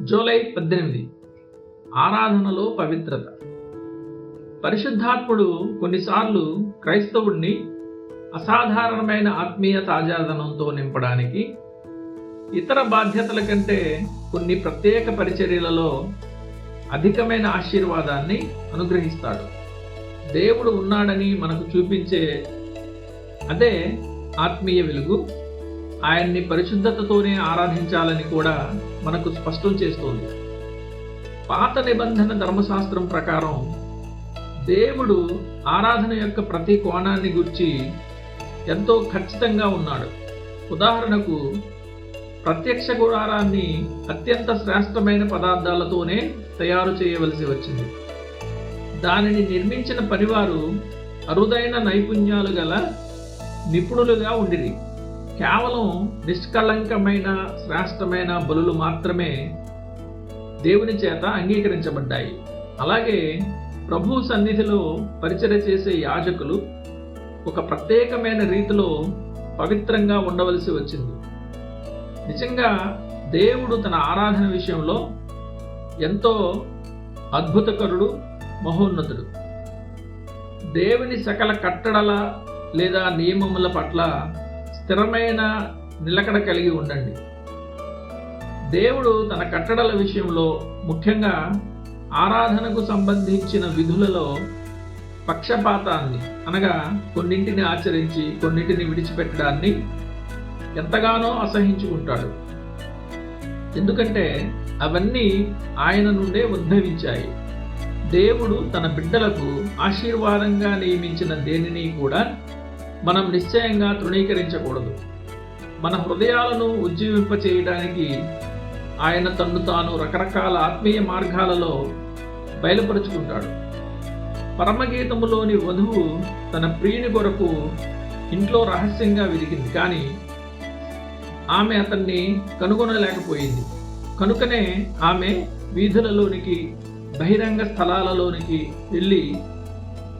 July 18 ఆరాధనలో పవిత్రత. పరిశుద్ధాత్ముడు కొన్నిసార్లు క్రైస్తవుడిని అసాధారణమైన ఆత్మీయ తాజాదనంతో నింపడానికి ఇతర బాధ్యతల కంటే కొన్ని ప్రత్యేక పరిచర్యలలో అధికమైన ఆశీర్వాదాన్ని అనుగ్రహిస్తాడు. దేవుడు ఉన్నాడని మనకు చూపించే అదే ఆత్మీయ వెలుగు ఆయన్ని పరిశుద్ధతతోనే ఆరాధించాలని కూడా మనకు స్పష్టం చేస్తోంది. పాత నిబంధన ధర్మశాస్త్రం ప్రకారం దేవుడు ఆరాధన యొక్క ప్రతి కోణాన్ని గురించి ఎంతో ఖచ్చితంగా ఉన్నాడు. ఉదాహరణకు, ప్రత్యక్ష గుడారాన్ని అత్యంత శ్రేష్టమైన పదార్థాలతోనే తయారు చేయవలసి వచ్చింది. దానిని నిర్మించిన పనివారు అరుదైన నైపుణ్యాలు గల నిపుణులుగా ఉండిరి. కేవలం నిష్కళంకమైన శ్రేష్టమైన బలులు మాత్రమే దేవుని చేత అంగీకరించబడ్డాయి. అలాగే ప్రభు సన్నిధిలో పరిచర్య చేసే యాజకులు ఒక ప్రత్యేకమైన రీతిలో పవిత్రంగా ఉండవలసి వచ్చింది. నిజంగా దేవుడు తన ఆరాధన విషయంలో ఎంతో అద్భుతకరుడు, మహోన్నతుడు. దేవుని సకల కట్టడల లేదా నియమముల పట్ల స్థిరమైన నిలకడ కలిగి ఉండండి. దేవుడు తన కట్టడల విషయంలో, ముఖ్యంగా ఆరాధనకు సంబంధించిన విధులలో పక్షపాతాన్ని, అనగా కొన్నింటిని ఆచరించి కొన్నింటిని విడిచిపెట్టడాన్ని ఎంతగానో అసహించుకుంటాడు. ఎందుకంటే అవన్నీ ఆయన నుండే ఉద్భవించాయి. దేవుడు తన బిడ్డలకు ఆశీర్వాదంగా నియమించిన దేనిని కూడా మనం నిశ్చయంగా తృణీకరించకూడదు. మన హృదయాలను ఉజ్జీవింపచేయడానికి ఆయన తన్ను తాను రకరకాల ఆత్మీయ మార్గాలలో బయలుపరుచుకుంటాడు. పరమగీతములోని వధువు తన ప్రియుని కొరకు ఇంట్లో రహస్యంగా వెదికింది, కానీ ఆమె అతన్ని కనుగొనలేకపోయింది. కనుకనే ఆమె వీధులలోనికి, బహిరంగ స్థలాలలోనికి వెళ్ళి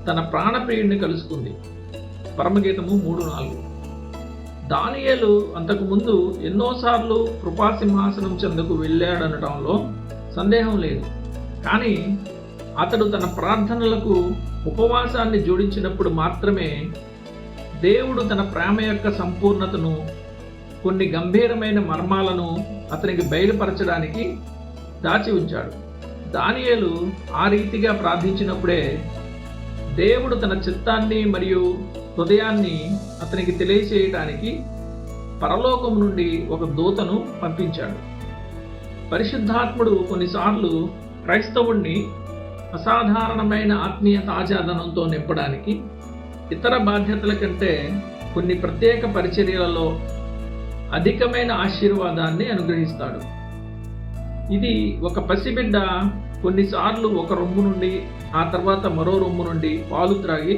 తన ప్రాణప్రియుడిని కలుసుకుంది. పరమగీతము 3:4. దానియేలు అంతకుముందు ఎన్నోసార్లు కృపాసింహాసనం చెందకు వెళ్ళాడనటంలో సందేహం లేదు. కానీ అతడు తన ప్రార్థనలకు ఉపవాసాన్ని జోడించినప్పుడు మాత్రమే దేవుడు తన ప్రేమ యొక్క సంపూర్ణతను, కొన్ని గంభీరమైన మర్మాలను అతనికి బయలుపరచడానికి దాచి ఉంచాడు. దానియేలు ఆ రీతిగా ప్రార్థించినప్పుడే దేవుడు తన చిత్తాన్ని మరియు హృదయాన్ని అతనికి తెలియచేయటానికి పరలోకం నుండి ఒక దూతను పంపించాడు. పరిశుద్ధాత్ముడు కొన్నిసార్లు క్రైస్తవుణ్ణి అసాధారణమైన ఆత్మీయ తాజాదనంతో నింపడానికి ఇతర బాధ్యతల కంటే కొన్ని ప్రత్యేక పరిచర్యలలో అధికమైన ఆశీర్వాదాన్ని అనుగ్రహిస్తాడు. ఇది ఒక పసిబిడ్డ కొన్నిసార్లు ఒక రొమ్ము నుండి, ఆ తర్వాత మరో రొమ్ము నుండి పాలు త్రాగి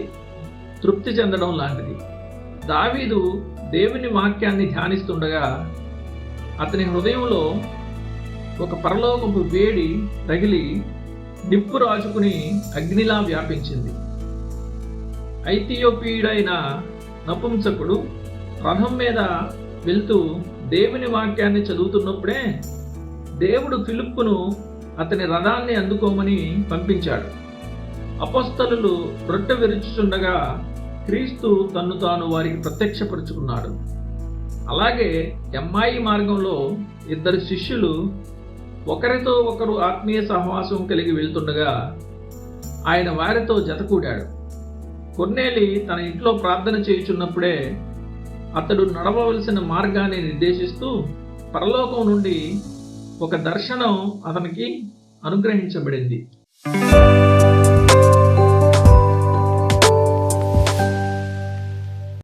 తృప్తి చెందడం లాంటిది. దావీదు దేవుని వాక్యాన్ని ధ్యానిస్తుండగా అతని హృదయంలో ఒక పరలోకపు వేడి రగిలి నిప్పు రాజుకుని అగ్నిలా వ్యాపించింది. ఐథియోపియుడైన నపుంసకుడు రథం మీద వెళ్తూ దేవుని వాక్యాన్ని చదువుతున్నప్పుడే దేవుడు ఫిలిప్పును అతని రథాన్ని అందుకోమని పంపించాడు. అపొస్తలులు రొట్టె విరుచుచుండగా క్రీస్తు తన్ను తాను వారికి ప్రత్యక్షపరుచుకున్నాడు. అలాగే ఎమ్మాయి మార్గంలో ఇద్దరు శిష్యులు ఒకరితో ఒకరు ఆత్మీయ సహవాసం కలిగి వెళ్తుండగా ఆయన వారితో జతకూడాడు. కొర్నేలి తన ఇంట్లో ప్రార్థన చేయుచున్నప్పుడే అతడు నడవవలసిన మార్గాన్ని నిర్దేశిస్తూ పరలోకం నుండి ఒక దర్శనం అతనికి అనుగ్రహించబడింది.